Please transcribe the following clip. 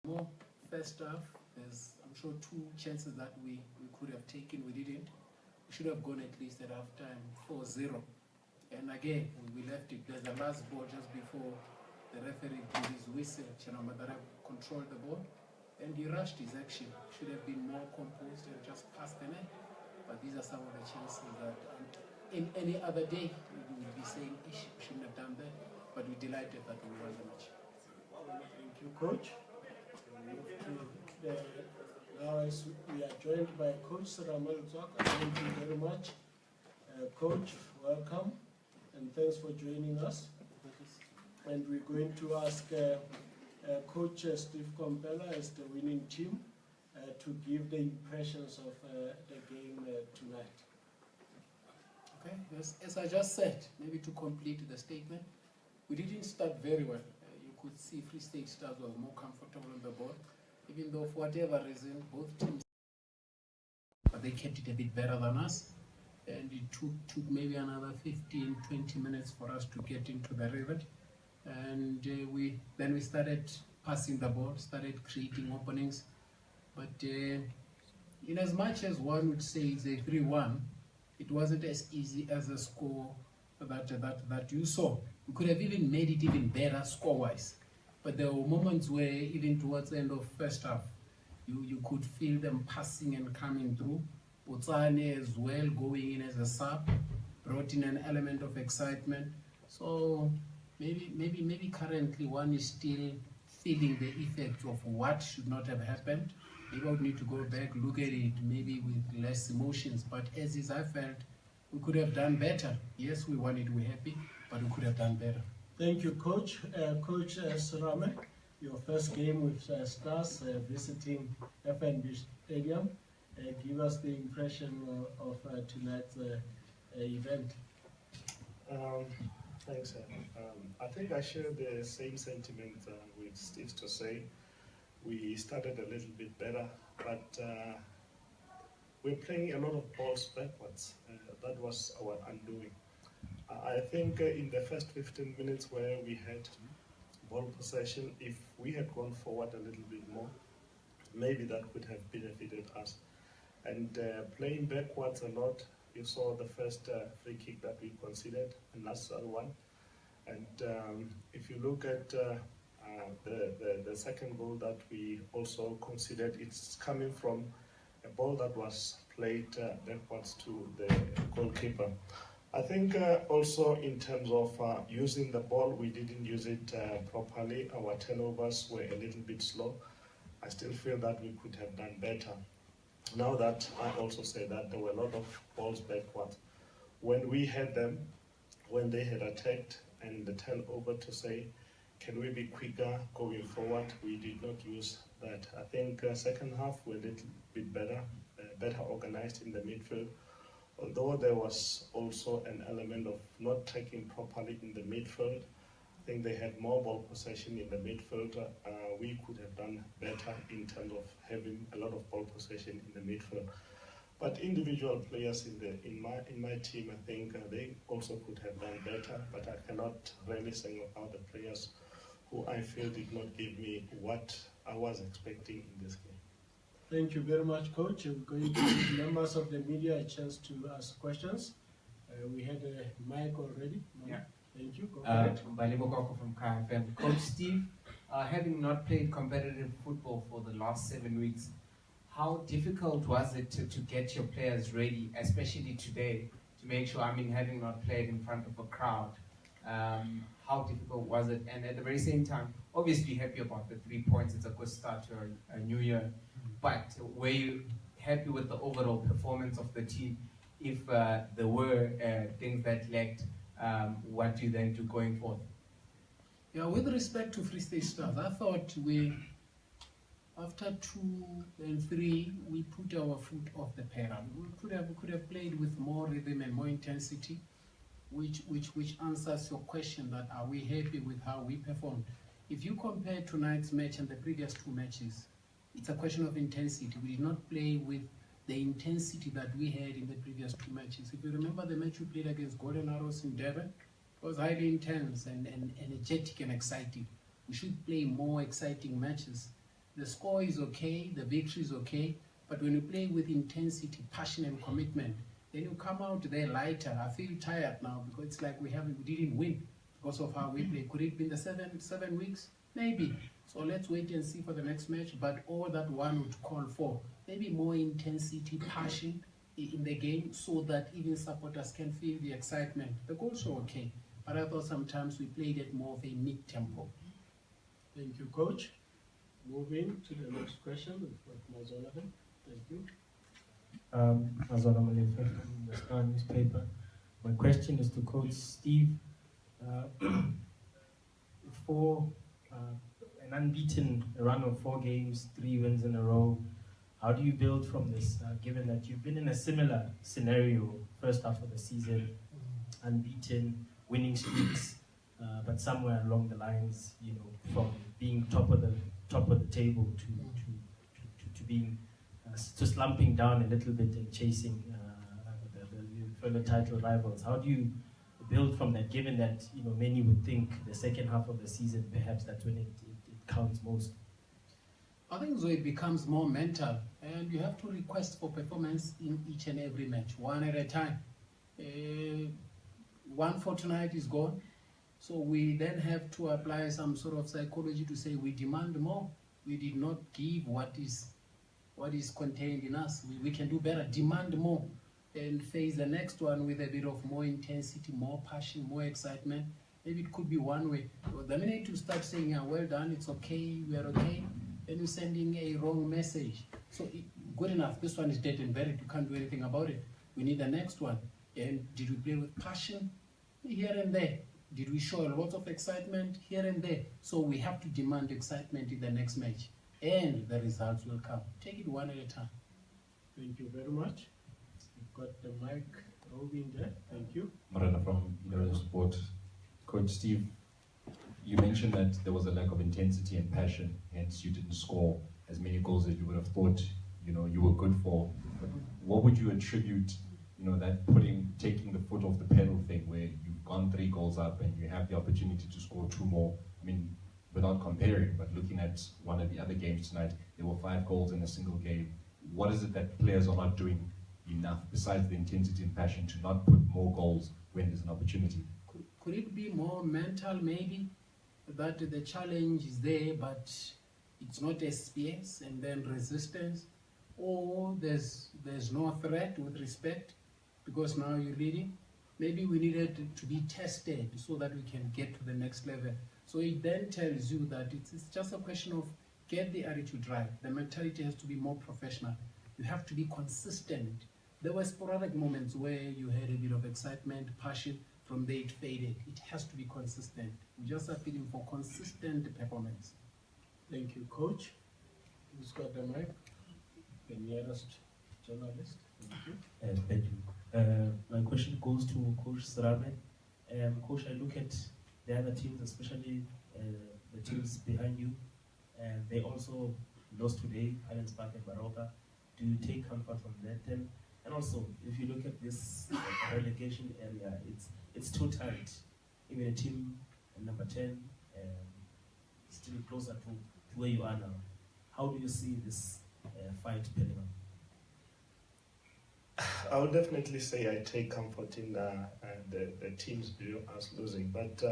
More first half, there's I'm sure two chances that we could have taken, we didn't. We should have gone at least at halftime 4-0. And again, we left it. There's a last ball just before the referee blew his whistle. Chano Madara controlled the ball and he rushed his action. Should have been more composed and just passed the net. But these are some of the chances that in any other day we would be saying, Ish, we shouldn't have done that. But we're delighted that we won the match. Thank you, Coach. Now we are joined by Coach Ramel Zaka. Thank you very much. Coach, welcome and thanks for joining us. And we're going to ask Coach Steve Kompela as the winning team to give the impressions of the game tonight. Okay, as I just said, maybe to complete the statement, we didn't start very well. You could see Free State Stars were more comfortable on the ball, even though for whatever reason, both teams, but they kept it a bit better than us. And it took maybe another 15, 20 minutes for us to get into the rivet. And then we started passing the ball, started creating openings. But in as much as one would say it's a 3-1, it wasn't as easy as a score that you saw. We could have even made it even better score-wise. But there were moments where even towards the end of first half, you could feel them passing and coming through. Utsane as well, going in as a sub, brought in an element of excitement. So maybe currently one is still feeling the effects of what should not have happened. Maybe I would need to go back, look at it, maybe with less emotions. But as is, I felt we could have done better. Yes, we won it, we're happy, but we could have done better. Thank you, Coach. Coach Serame, your first game with Stars visiting FNB Stadium. Give us the impression of tonight's event. Thanks. I think I share the same sentiment with Steve to say we started a little bit better, but we're playing a lot of balls backwards. That was our undoing. I think in the first 15 minutes where we had ball possession, if we had gone forward a little bit more, maybe that could have benefited us. And playing backwards a lot, you saw the first free kick that we conceded, a natural one. And if you look at the second goal that we also conceded, it's coming from a ball that was played backwards to the goalkeeper. I think also in terms of using the ball, we didn't use it properly. Our turnovers were a little bit slow. I still feel that we could have done better. Now that I also say that there were a lot of balls backwards. When we had them, when they had attacked and the turnover to say, can we be quicker going forward, we did not use that. I think second half were a little bit better organized in the midfield. Although there was also an element of not taking properly in the midfield. I think they had more ball possession in the midfield. We could have done better in terms of having a lot of ball possession in the midfield. But individual players in my team, I think they also could have done better. But I cannot really sing about the players who I feel did not give me what I was expecting in this game. Thank you very much, Coach. We're going to give members of the media a chance to ask questions. We had a mic already. Yeah. Thank you. Go ahead. Balibo Koko from KFM. Coach Steve, having not played competitive football for the last 7 weeks, how difficult was it to get your players ready, especially today, to make sure, having not played in front of a crowd, how difficult was it? And at the very same time, obviously happy about the 3 points, it's a good start to a new year, but were you happy with the overall performance of the team? If there were things that lacked, what do you then do going forward? Yeah, with respect to Free State Stars, I thought after 2 and 3, we put our foot off the pedal. We could have played with more rhythm and more intensity, which answers your question that are we happy with how we performed. If you compare tonight's match and the previous 2 matches, it's a question of intensity. We did not play with the intensity that we had in the previous 2 matches. If you remember the match we played against Golden Arrows in Durban, it was highly intense and energetic and exciting. We should play more exciting matches. The score is okay, the victory is okay, but when you play with intensity, passion, and commitment, then you come out there lighter. I feel tired now because it's like we didn't win because of how we play. Could it be in the seven weeks? Maybe. So let's wait and see for the next match. But all that one would call for, maybe more intensity, passion in the game, so that even supporters can feel the excitement. The goals were okay, but I thought sometimes we played at more of a mid-tempo. Thank you, Coach. Moving to the next question with Mazola. Thank you. Mazola Malefe from the Star newspaper. My question is to Coach Steve. For an unbeaten run of 4 games, 3 wins in a row, how do you build from this, given that you've been in a similar scenario first half of the season, unbeaten, winning streaks, but somewhere along the lines, from being top of the table to being to slumping down a little bit and chasing the fellow title rivals. How do you build from that, given that many would think the second half of the season perhaps that's when it counts most? I think so it becomes more mental, and you have to request for performance in each and every match, one at a time. One fortnight is gone, so we then have to apply some sort of psychology to say we demand more. We did not give what is contained in us. We can do better, demand more, and face the next one with a bit of more intensity, more passion, more excitement. Maybe it could be one way. But the minute you start saying, yeah, well done, it's okay, we are okay, then you're sending a wrong message. So good enough, this one is dead and buried, you can't do anything about it. We need the next one. And did we play with passion? Here and there. Did we show a lot of excitement? Here and there. So we have to demand excitement in the next match. And the results will come. Take it one at a time. Thank you very much. We've got the mic roving there. Thank you. Marana from Universal Sport. Coach Steve, you mentioned that there was a lack of intensity and passion, hence you didn't score as many goals as you would have thought you were good for. But what would you attribute that taking the foot off the pedal thing, where you've gone 3 goals up and you have the opportunity to score 2 more? I mean, without comparing, but looking at one of the other games tonight, there were 5 goals in a single game. What is it that players are not doing enough, besides the intensity and passion, to not put more goals when there's an opportunity? Could it be more mental, maybe? That the challenge is there, but it's not as fierce, and then resistance? Or there's no threat with respect, because now you're leading? Maybe we needed to be tested so that we can get to the next level. So it then tells you that it's just a question of get the attitude right. The mentality has to be more professional. You have to be consistent. There were sporadic moments where you had a bit of excitement, passion, from there it faded. It has to be consistent. We just are feeling for consistent performance. Thank you, Coach. Who's got the mic? The nearest journalist. Thank you. Thank you. My question goes to Coach Serame. Coach, I look at the other teams, especially the teams behind you, and they also lost today, Highlands Park and Baroka. Do you take comfort from that? And also, if you look at this relegation area, it's too tight. Even a team number 10 is still closer to where you are now. How do you see this fight panning out? I would definitely say I take comfort in the teams below us losing, but